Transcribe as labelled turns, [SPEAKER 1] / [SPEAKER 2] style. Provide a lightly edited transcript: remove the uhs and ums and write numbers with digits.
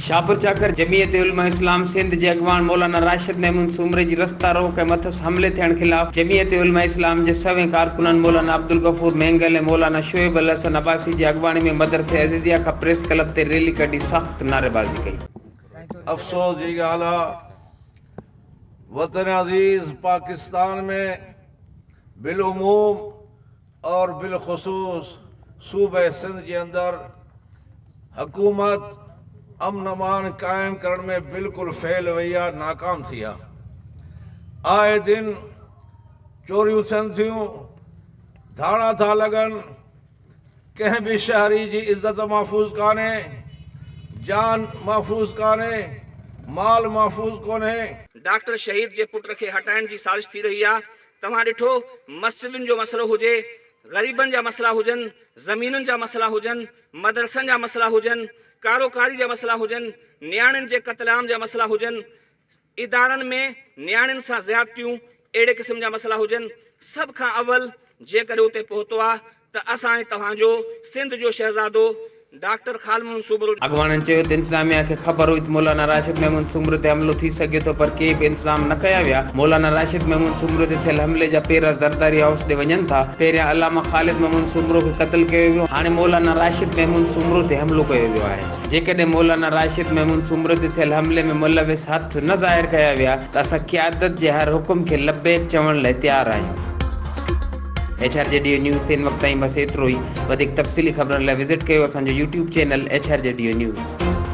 [SPEAKER 1] शाहपुर चाकर जमीयत उलमा इस्लाम सिंध जे अॻवान मौलाना राशिद महमूद सूमरे जी रस्ता रोक ऐं मथस हमले थियण खिलाफ़ जमीयत उलमा इस्लाम जे सवें कारकुननि मौलाना अब्दुल गफूर मेंगल ऐं मौलाना शोएब अल हसन अब्बासी जी अॻवानी में मदरसे अज़ीज़िया खां प्रेस क्लब ते रैली कढी सख़्त नारेबाज़ी कई।
[SPEAKER 2] अफसोस जी ॻाल्हि आहे, वतन अज़ीज़ पाकिस्तान में बिलउमूम और बिलखुसूस सूबे सिंध के अंदर हुकूमत अमन अमान कायम करण में बिल्कुल फेल वही आहे, नाकाम थी आहे। आए दिन चोरियूं थियनि थियूं, धाड़ा था लॻनि, कंहिं बि शहरी जी इज़त महफ़ूज़ कान्हे, जान महफ़ूज़ कान्हे, माल महफ़ूज़ कोन्हे।
[SPEAKER 3] डॉक्टर शहीद जे पुट खे हटाइण जी साज़िश थी रही आहे। तव्हां ॾिठो, मस्जिदुनि जो मसलो हुजे, ग़रीबनि जा मसला हुजनि, ज़मीनुनि जा मसला हुजनि, मदरसनि जा मसला हुजनि, कारोकारी जा मसला हुजनि, नियाणियुनि जे क़त्लेआम जा मसला हुजनि, इदारनि में नियाणियुनि सां ज़्यादतियूं, अहिड़े क़िस्म जा मसला हुजनि, सभ खां अवल जेकर उते पहुतो आहे त असां तव्हांजो सिंध जो शहज़ादो डॉक्टर खालमून सूबरो
[SPEAKER 1] अॻवाननि चयो त इंतज़ामिया खे ख़बर हुई त मौलाना राशिद महमूद सूमरे ते हमिलो थी सघे थो, पर के बि इंतज़ाम न कया विया। मौलाना राशिद महमूद सूमरे ते थियल हमले जा पेरा ज़रदारी हाउस ॾे वञनि था। पहिरियां अलामा ख़ालिद महमूद सूमरो खे क़त्ल कयो वियो, हाणे मौलाना राशिद महमूद सूमरो ते हमिलो कयो वियो आहे। जेकॾहिं मौलाना राशिद महमूद सूमरे ते थियल हमले में मुलविस हथ न ज़ाहिर कया विया त असां क़यादत जे हर हुकुम खे लबैक चवण लाइ तयारु आहियूं। HRJDO न्यूज़ ते इन वक़्त ताईं बस एतिरो ई। वधीक तफ़सीली ख़बरनि लाइ विज़िट कयो असांजो YouTube चैनल HRJDO न्यूज़।